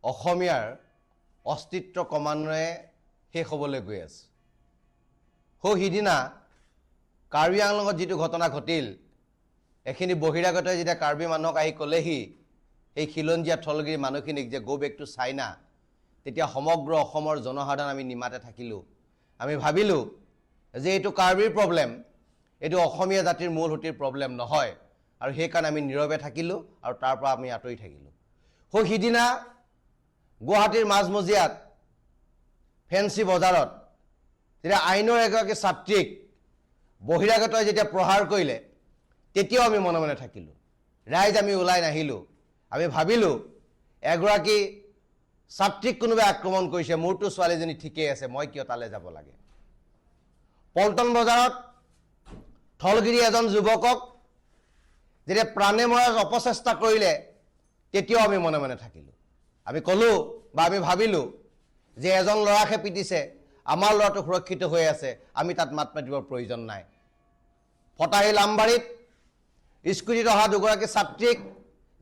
অসমীয়াৰ অস্তিত্ব ক্ৰমান্বয়ে শেষ হ'বলৈ গৈ আছে। সিদিনা কাৰ্বি আংলঙত যিটো ঘটনা ঘটিল, এখিনি বহিৰাগত যেতিয়া কাৰ্বি মানুহক আহি ক'লেহি এই খিলঞ্জীয়া থলগিৰি মানুহখিনিক যে গো বেক টু চাইনা, তেতিয়া সমগ্ৰ অসমৰ জনসাধাৰণ আমি নিমাতে থাকিলোঁ। আমি ভাবিলোঁ যে এইটো কাৰ্বিৰ প্ৰব্লেম, এইটো অসমীয়া জাতিৰ মূল সুঁতিৰ প্ৰব্লেম নহয়, আৰু সেইকাৰণে আমি নীৰৱে থাকিলোঁ আৰু তাৰ পৰা আমি আঁতৰি থাকিলোঁ। সিদিনা গুৱাহাটীৰ মাজমজিয়াত ফেঞ্চি বজাৰত যেতিয়া আইনৰ এগৰাকী ছাত্ৰীক বহিৰাগতই যেতিয়া প্ৰহাৰ কৰিলে, তেতিয়াও আমি মনে মনে থাকিলোঁ। ৰাইজ আমি ওলাই নাহিলোঁ। আমি ভাবিলোঁ এগৰাকী ছাত্ৰীক কোনোবাই আক্ৰমণ কৰিছে, মোৰতো ছোৱালীজনী ঠিকেই আছে, মই কিয় তালৈ যাব লাগে। পল্টন বজাৰত থলগিৰি এজন যুৱকক যেতিয়া প্ৰাণে মৰাৰ অপচেষ্টা কৰিলে, তেতিয়াও আমি মনে মনে থাকিলোঁ। আমি ক'লোঁ বা আমি ভাবিলোঁ যে এজন ল'ৰাকহে পিটিছে, আমাৰ ল'ৰাটো সুৰক্ষিত হৈ আছে, আমি তাত মাত মাতিবৰ প্ৰয়োজন নাই। ফটাহিল আমবাৰীত স্কুটিত অহা দুগৰাকী ছাত্ৰীক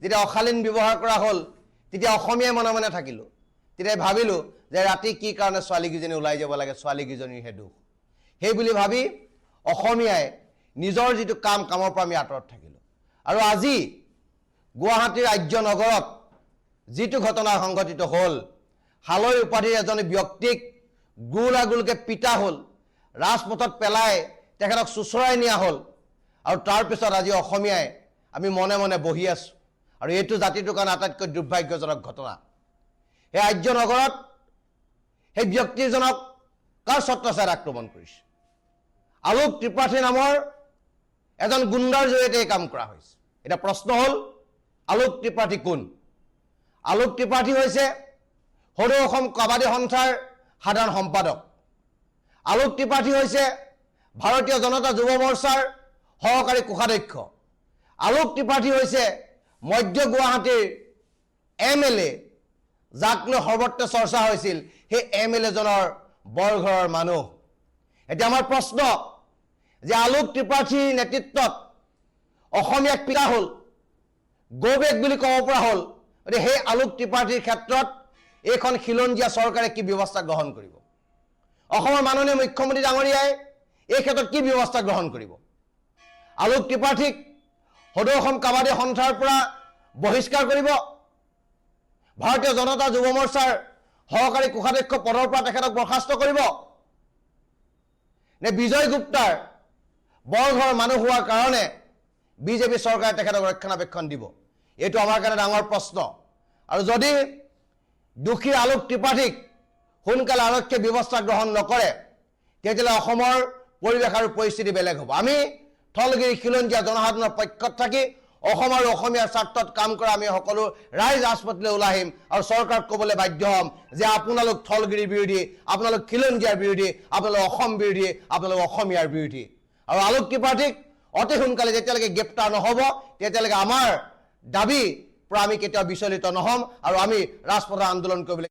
যেতিয়া অশালীন ব্যৱহাৰ কৰা হ'ল, তেতিয়া অসমীয়াই মনে মনে থাকিলোঁ। তেতিয়া ভাবিলোঁ যে ৰাতি কি কাৰণে ছোৱালীকেইজনী ওলাই যাব লাগে, ছোৱালীকেইজনীৰহে দুখ। সেই বুলি ভাবি অসমীয়াই নিজৰ যিটো কামৰ পৰা আমি আঁতৰত থাকিলোঁ। আৰু আজি গুৱাহাটীৰ আৰ্য নগৰত যিটো ঘটনা সংঘটিত হ'ল, হালৈ উপাধিৰ এজন ব্যক্তিক গোলাগুলকৈ পিটা হ'ল, ৰাজপথত পেলাই তেখেতক চুচৰাই নিয়া হ'ল, আৰু তাৰপিছত আজি অসমীয়াই আমি মনে মনে বহি আছোঁ। আৰু এইটো জাতিটোৰ কাৰণে আটাইতকৈ দুৰ্ভাগ্যজনক ঘটনা। সেই আৰ্য নগৰত সেই ব্যক্তিজনক কাৰ ছত্ৰছায়াত আক্ৰমণ কৰিছে? আলোক ত্ৰিপাঠী নামৰ এজন গুণ্ডাৰ জৰিয়তে এই কাম কৰা হৈছে। এতিয়া প্ৰশ্ন হ'ল, আলোক ত্ৰিপাঠী কোন? আলোক ত্ৰিপাঠী হৈছে সদৌ অসম কাবাডী সন্থাৰ সাধাৰণ সম্পাদক। আলোক ত্ৰিপাঠী হৈছে ভাৰতীয় জনতা যুৱ মৰ্চাৰ সহকাৰী কোষাধ্যক্ষ। আলোক ত্ৰিপাঠী হৈছে মধ্য গুৱাহাটীৰ MLA, যাক লৈ সৰ্বত্ৰ চৰ্চা হৈছিল, সেই MLA জনৰ বৰঘৰৰ মানুহ। এতিয়া আমাৰ প্ৰশ্ন যে আলোক ত্ৰিপাঠীৰ নেতৃত্বত অসমীয়াক পিটা হ'ল, গো বেক বুলি ক'ব পৰা হ'ল, গতিকে সেই আলোক ত্ৰিপাঠীৰ ক্ষেত্ৰত এইখন খিলঞ্জীয়া চৰকাৰে কি ব্যৱস্থা গ্ৰহণ কৰিব? অসমৰ মাননীয় মুখ্যমন্ত্ৰী ডাঙৰীয়াই এই ক্ষেত্ৰত কি ব্যৱস্থা গ্ৰহণ কৰিব? আলোক ত্ৰিপাঠীক সদৌ অসম কাবাডী সন্থাৰ পৰা বহিষ্কাৰ কৰিব? ভাৰতীয় জনতা যুৱ মৰ্চাৰ সহকাৰী কোষাধ্যক্ষ পদৰ পৰা তেখেতক বৰ্খাস্ত কৰিব? নে বিজয় গুপ্তাৰ বৰঘৰৰ মানুহ হোৱাৰ কাৰণে বিজেপি চৰকাৰে তেখেতক ৰক্ষণাবেক্ষণ দিব? এইটো আমাৰ কাৰণে ডাঙৰ প্ৰশ্ন। আৰু যদি দোষী আলোক ত্ৰিপাঠীক সোনকালে আৰক্ষীয়ে ব্যৱস্থা গ্ৰহণ নকৰে, তেতিয়াহ'লে অসমৰ পৰিৱেশ আৰু পৰিস্থিতি বেলেগ হ'ব। আমি থলগিৰি খিলঞ্জীয়া জনসাধাৰণৰ পক্ষত থাকি অসম আৰু অসমীয়াৰ স্বাৰ্থত কাম কৰা আমি সকলো ৰাইজ ৰাজপথলৈ ওলাই আহিম আৰু চৰকাৰক ক'বলৈ বাধ্য হ'ম যে আপোনালোক থলগিৰিৰ বিৰোধী, আপোনালোক খিলঞ্জীয়াৰ বিৰোধী, আপোনালোক অসম বিৰোধী, আপোনালোক অসমীয়াৰ বিৰোধী। আৰু আলোক ত্ৰিপাঠীক অতি সোনকালে যেতিয়ালৈকে গ্ৰেপ্তাৰ নহ'ব, তেতিয়ালৈকে আমাৰ দাবী পৰা আমি কেতিয়াও বিচলিত নহ'ম আৰু আমি ৰাজপথৰ আন্দোলন কৰিবলৈ